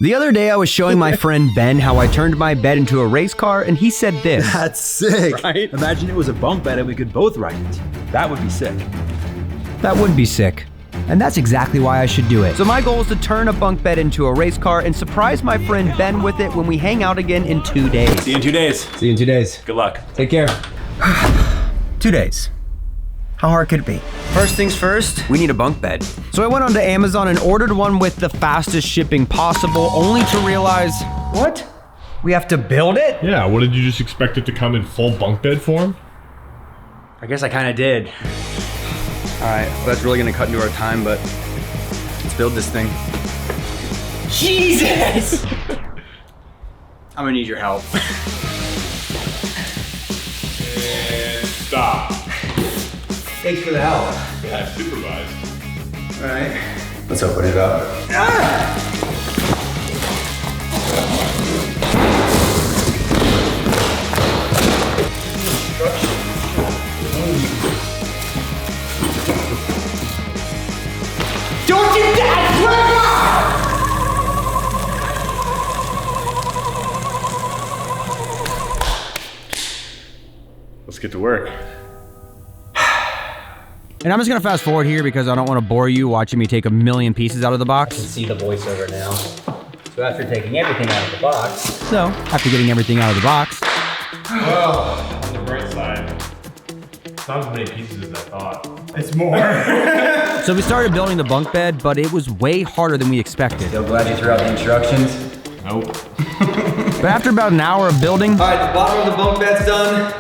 The other day I was showing my friend Ben how I turned my bed into a race car, and he said this. That's sick. Right? Imagine it was a bunk bed and we could both ride it. That would be sick. That would be sick. And that's exactly why I should do it. So my goal is to turn a bunk bed into a race car and surprise my friend Ben with it when we hang out again in 2 days. See you in 2 days. See you in 2 days. Good luck. Take care. 2 days. How hard could it be? First things first, we need a bunk bed. So I went onto Amazon and ordered one with the fastest shipping possible, only to realize, what? We have to build it? Yeah, what did you just expect it to come in full bunk bed form? I guess I kind of did. All right, well, that's really gonna cut into our time, but let's build this thing. Jesus! I'm gonna need your help. And stop. Thanks for the help. Yeah, supervised. All right, let's open it up. Ah! Don't you dare trigger! Let's get to work. And I'm just gonna fast forward here because I don't want to bore you watching me take a million pieces out of the box. You can see the voiceover now. So after taking everything out of the box. So, after getting everything out of the box. Oh, on the bright side. It's not as many pieces as I thought. It's more. So we started building the bunk bed, but it was way harder than we expected. So glad you threw out the instructions. Nope. But after about an hour of building, All right, the bottom of the bunk bed's done.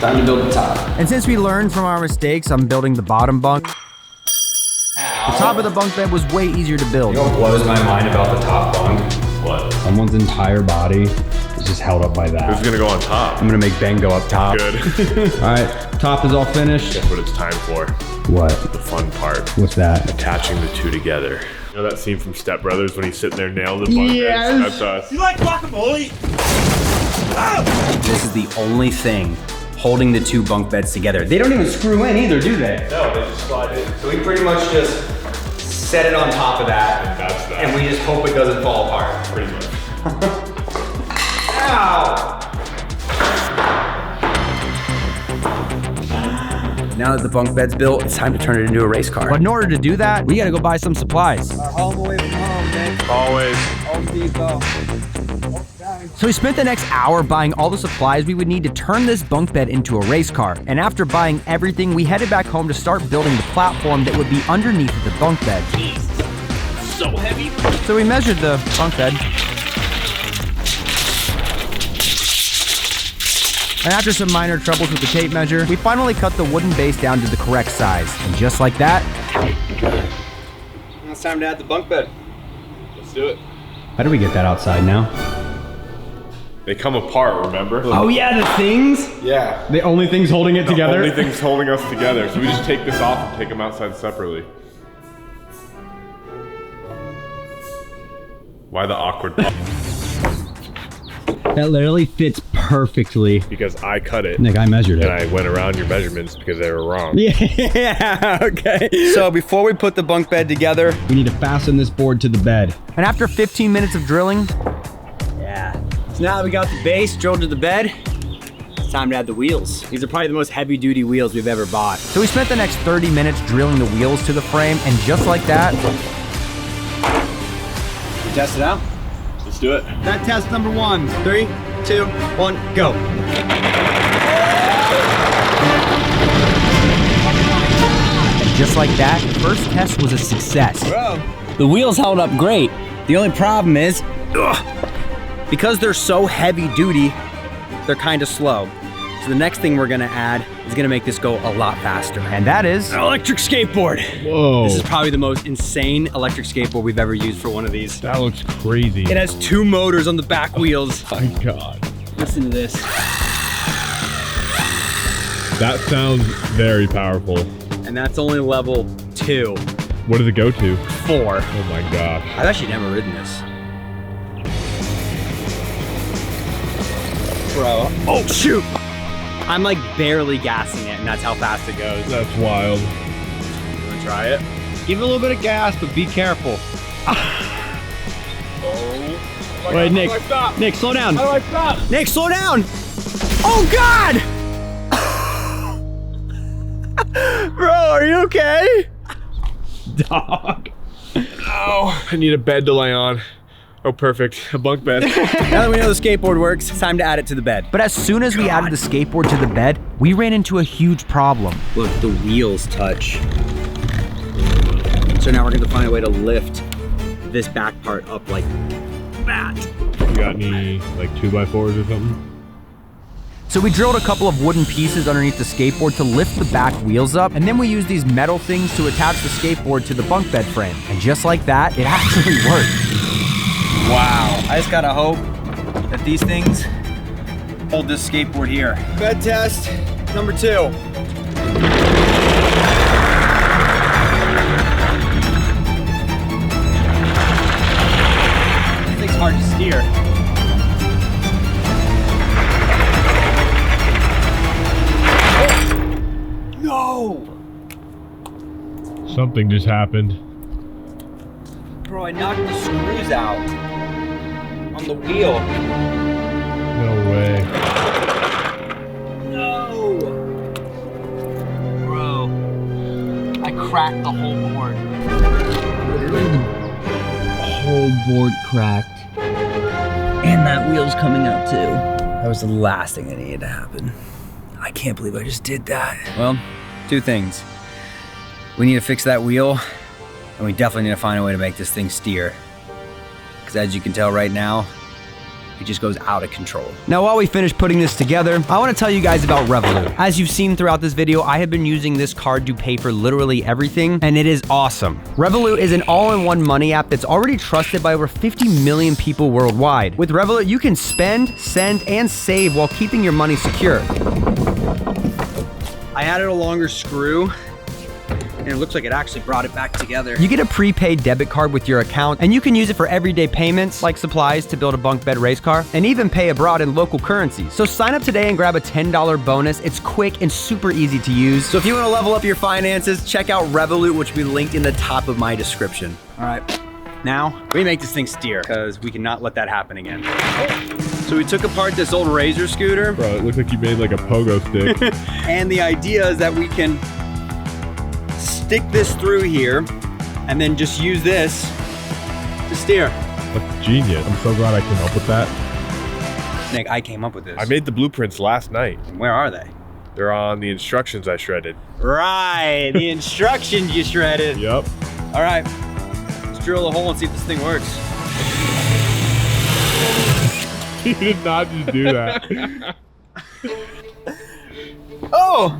Time to build the top. and since we learned from our mistakes, I'm building the bottom bunk. The top of the bunk bed was way easier to build. You know what blows my mind about the top bunk? What? Someone's entire body is just held up by that. Who's gonna go on top? I'm gonna make Ben go up top. Good. All right, top is all finished. Guess what it's time for? What? The fun part. What's that? Attaching the two together. You know that scene from Step Brothers when he's sitting there nailing the bunk beds? That's us. You like guacamole? This is the only thing holding the two bunk beds together. They don't even screw in either, do they? No, they just slide in. So we pretty much just set it on top of that. And that's that. And we just hope it doesn't fall apart. Pretty much. Ow! Now that the bunk bed's built, it's time to turn it into a race car. But in order to do that, we gotta go buy some supplies. Home away from home, Nick. Always. Home Depot. So we spent the next hour buying all the supplies we would need to turn this bunk bed into a race car. And after buying everything, we headed back home to start building the platform that would be underneath the bunk bed. So heavy. So we measured the bunk bed. And after some minor troubles with the tape measure, we finally cut the wooden base down to the correct size. And just like that, Now it's time to add the bunk bed. Let's do it. How do we get that outside now? They come apart, remember? oh yeah, the things. Yeah. The only thing's holding it The together? only thing's holding us together. So we just take this off and take them outside separately. Why the awkward pause? That literally fits perfectly. Because I cut it. Nick, I measured And it. I went around your measurements because they were wrong. Yeah, okay. So before we put the bunk bed together, We need to fasten this board to the bed. and after 15 minutes of drilling, Yeah. So now that we got the base drilled to the bed, it's time to add the wheels. These are probably the most heavy duty wheels we've ever bought. so we spent the next 30 minutes drilling the wheels to the frame, and just like that, You test it out? Let's do it. That test number 1. 3, 2, 1, go. and just like that, the first test was a success. The wheels held up great. The only problem is, because they're so heavy duty, they're kind of slow. So the next thing we're gonna add is gonna make this go a lot faster. And that is An electric skateboard. Whoa. This is probably the most insane electric skateboard we've ever used for one of these. That looks crazy. It has 2 motors on the back wheels. My God. Listen to this. That sounds very powerful. And that's only level 2. What does it go to? 4. Oh my gosh. I've actually never ridden this. Bro. Oh, shoot. I'm like barely gassing it, and that's how fast it goes. That's wild. You wanna try it? Give it a little bit of gas, but be careful. Wait, Nick. Nick, slow down. Nick, slow down! Oh God! Bro, are you okay? Dog. Oh, I need a bed to lay on. Oh, perfect. A bunk bed. Now that we know the skateboard works, it's time to add it to the bed. But as soon as we added the skateboard to the bed, we ran into a huge problem. Look, the wheels touch. So now we're gonna find a way to lift this back part up like that. You got any like 2x4s or something? So we drilled a couple of wooden pieces underneath the skateboard to lift the back wheels up, and then we used these metal things to attach the skateboard to the bunk bed frame. And just like that, it actually worked. Wow. I just gotta hope that these things hold this skateboard here. Bed test number 2. This thing's hard to steer. No! Something just happened. Bro, I knocked the screws out on the wheel. No way. No! Bro, I cracked the whole board. Literally the whole board cracked. And that wheel's coming out too. That was the last thing that needed to happen. I can't believe I just did that. Well, 2 things. We need to fix that wheel, and we definitely need to find a way to make this thing steer. Because as you can tell right now, it just goes out of control. Now, while we finish putting this together, I want to tell you guys about Revolut. As you've seen throughout this video, I have been using this card to pay for literally everything, and it is awesome. Revolut is an all-in-one money app that's already trusted by over 50 million people worldwide. With Revolut, you can spend, send, and save while keeping your money secure. I added a longer screw, and it looks like it actually brought it back together. You get a prepaid debit card with your account, and you can use it for everyday payments like supplies to build a bunk bed race car, and even pay abroad in local currencies. So sign up today and grab a $10 bonus. It's quick and super easy to use. So if you want to level up your finances, check out Revolut, which will be linked in the top of my description. All right, now we make this thing steer, because we cannot let that happen again. So we took apart this old Razor scooter. Bro, it looks like you made like a pogo stick. And the idea is that we can stick this through here and then just use this to steer. That's genius. I'm so glad I came up with that. Nick, I came up with this. I made the blueprints last night. Where are they? They're on the instructions I shredded. Right, the instructions you shredded. Yep. All right, let's drill a hole and see if this thing works. You did not just do that. Oh!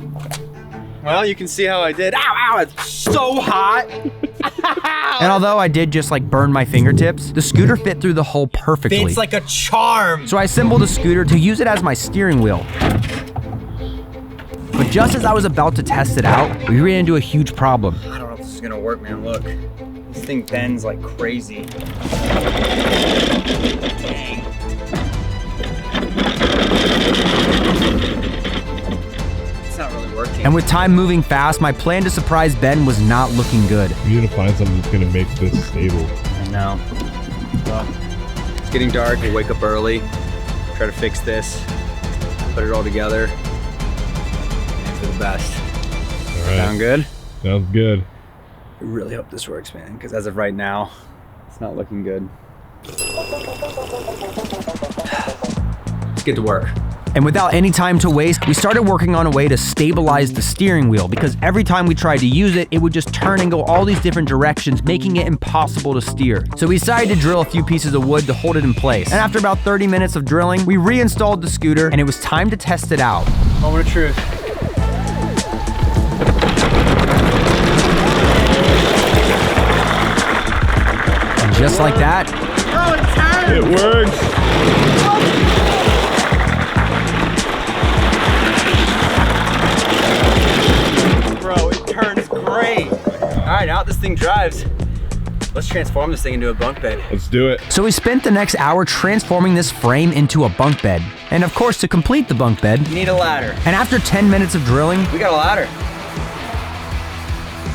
Well, you can see how I did. Ow, ow, it's so hot. And although I did just like burn my fingertips, the scooter fit through the hole perfectly. It's like a charm. So I assembled the scooter to use it as my steering wheel. But just as I was about to test it out, we ran into a huge problem. I don't know if this is gonna work, man. Look, this thing bends like crazy. Dang. It's not really working. And with time moving fast, my plan to surprise Ben was not looking good. You need to find something that's gonna make this stable. I know. Well, it's getting dark. We'll wake up early, try to fix this, put it all together, and for the best. All right. Sound good? Sounds good. I really hope this works, man, because as of right now, it's not looking good. Let's get to work. And without any time to waste, we started working on a way to stabilize the steering wheel, because every time we tried to use it, it would just turn and go all these different directions, making it impossible to steer. So we decided to drill a few pieces of wood to hold it in place. And after about 30 minutes of drilling, we reinstalled the scooter, and it was time to test it out. Moment of truth. And just like that, It works. Bro, it turns great. All right, now that this thing drives, let's transform this thing into a bunk bed. Let's do it. so we spent the next hour transforming this frame into a bunk bed. And of course, to complete the bunk bed, You need a ladder. and after 10 minutes of drilling, We got a ladder.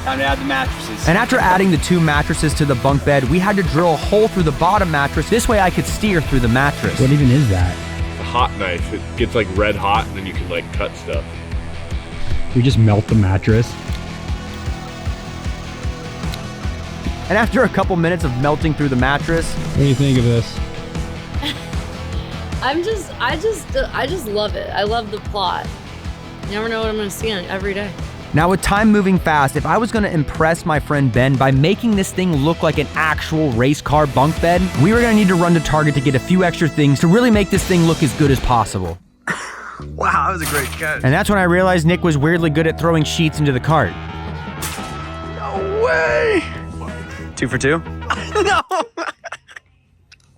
Time to add the mattresses. And after adding the 2 mattresses to the bunk bed, we had to drill a hole through the bottom mattress. This way I could steer through the mattress. What even is that? A hot knife. It gets like red hot and then you can like cut stuff. We just melt the mattress. And after a couple minutes of melting through the mattress, What do you think of this? I just love it. I love the plot. You never know what I'm gonna see on every day. now with time moving fast, if I was gonna impress my friend Ben by making this thing look like an actual race car bunk bed, we were gonna need to run to Target to get a few extra things to really make this thing look as good as possible. Wow, that was a great catch. And that's when I realized Nick was weirdly good at throwing sheets into the cart. No way. 2 for 2? No.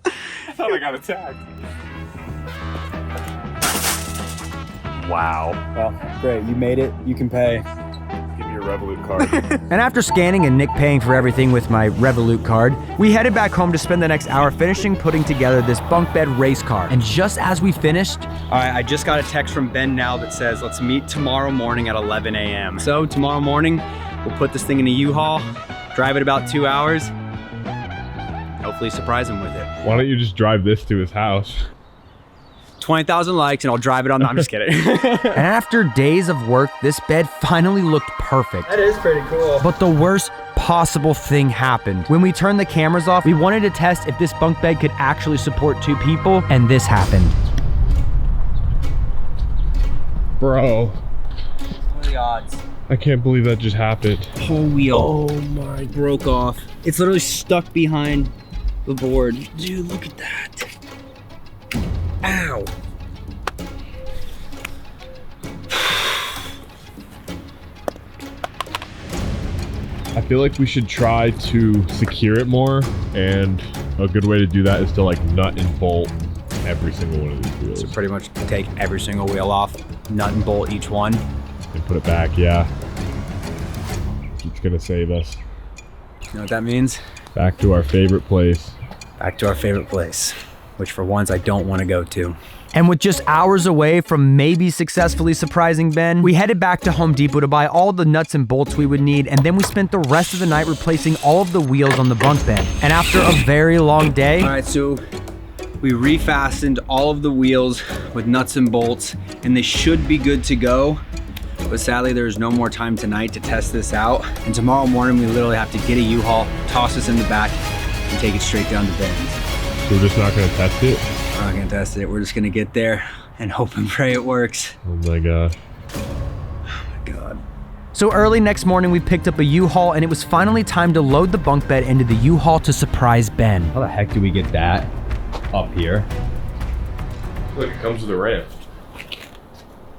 I thought I got attacked. Wow. Well, great. You made it. You can pay. Give me your Revolut card. And after scanning and Nick paying for everything with my Revolut card, we headed back home to spend the next hour finishing putting together this bunk bed race car. And just as we finished, All right, I just got a text from Ben now that says, let's meet tomorrow morning at 11 a.m. So tomorrow morning, we'll put this thing in a U-Haul, drive it about 2 hours, hopefully surprise him with it. Why don't you just drive this to his house? 20,000 likes and I'll drive it on. No, I'm just kidding. and after days of work, this bed finally looked perfect. That is pretty cool. But the worst possible thing happened. When we turned the cameras off, we wanted to test if this bunk bed could actually support 2 people, and this happened. Bro, What are the odds? I can't believe that just happened. Whole wheel. Oh my. Broke off. It's literally stuck behind the board. Dude, look at that. Ow. I feel like we should try to secure it more, and a good way to do that is to like nut and bolt every single one of these wheels. So pretty much take every single wheel off, nut and bolt each one. And put it back, yeah. It's gonna save us. You know what that means? Back to our favorite place. Back to our favorite place, which for once I don't want to go to. And with just hours away from maybe successfully surprising Ben, we headed back to Home Depot to buy all the nuts and bolts we would need, and then we spent the rest of the night replacing all of the wheels on the bunk bed. And after a very long day, All right, so we refastened all of the wheels with nuts and bolts, and they should be good to go. But sadly, there's no more time tonight to test this out. And tomorrow morning, we literally have to get a U-Haul, toss this in the back, and take it straight down to Ben's. So we're just not gonna test it? We're not gonna test it. We're just gonna get there and hope and pray it works. Oh my god. God. so early next morning we picked up a U-Haul, and it was finally time to load the bunk bed into the U-Haul to surprise Ben. How the heck do we get that up here? Look, it comes with a ramp.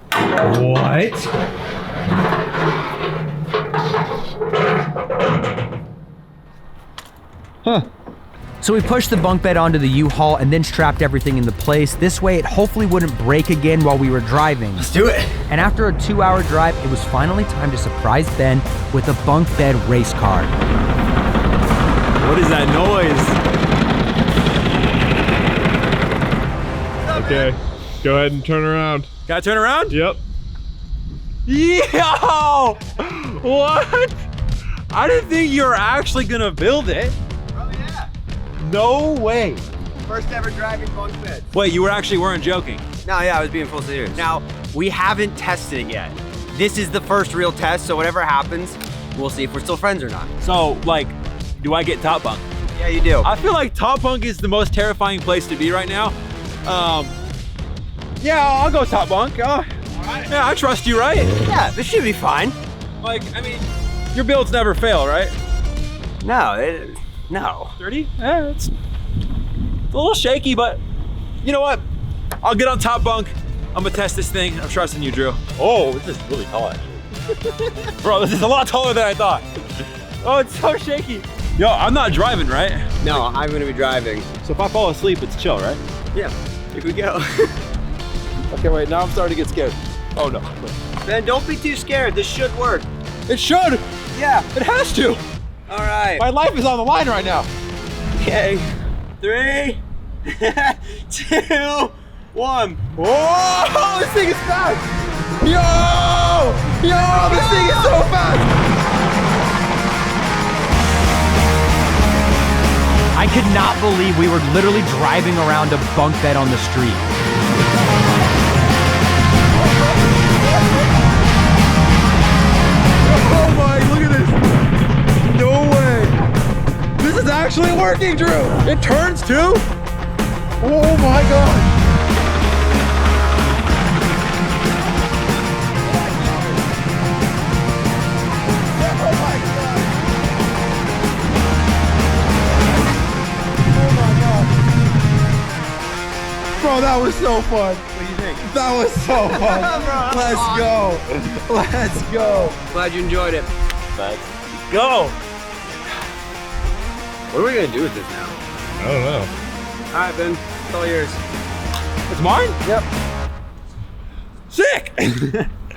What? Huh. So we pushed the bunk bed onto the U-Haul and then strapped everything into place. This way it hopefully wouldn't break again while we were driving. Let's do it. And after a 2-hour drive, it was finally time to surprise Ben with a bunk bed race car. What is that noise? Okay, go ahead and turn around. Gotta turn around? Yep. Yo! What? I didn't think you were actually gonna build it. Oh yeah. No way. First ever driving bunk bed. Wait, you weren't joking. No, yeah, I was being full serious. Now, we haven't tested it yet. This is the first real test, so whatever happens, we'll see if we're still friends or not. So, like, do I get top bunk? Yeah, you do. I feel like top bunk is the most terrifying place to be right now. Yeah, I'll go top bunk. Yeah, I trust you, right? Yeah, this should be fine. Like, I mean, your builds never fail, right? No, no. Dirty? Yeah, it's a little shaky, but you know what? I'll get on top bunk. I'm gonna test this thing. I'm trusting you, Drew. Oh, this is really tall, actually. Bro, this is a lot taller than I thought. Oh, it's so shaky. Yo, I'm not driving, right? No, I'm gonna be driving. So if I fall asleep, it's chill, right? Yeah, here we go. Okay, wait, now I'm starting to get scared. Oh no. Ben, don't be too scared. This should work. It should! Yeah. It has to! All right. My life is on the line right now. Okay. 3, 2, 1. Whoa! This thing is fast! Yo! Yo! This thing is so fast! I could not believe we were literally driving around a bunk bed on the street. Oh my, look at this. No way. This is actually working, Drew. It turns too? Oh my God. Bro, that was so fun. What do you think? That was so fun. Let's go. Let's go. Glad you enjoyed it. Let's go. What are we gonna do with this now? I don't know. All right, Ben, it's all yours. It's mine? Yep. Sick.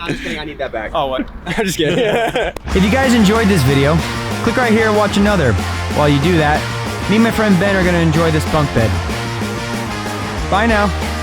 I'm just kidding, I need that back. Oh, what? I'm just kidding. If you guys enjoyed this video, click right here and watch another. While you do that, me and my friend Ben are gonna enjoy this bunk bed. Bye now.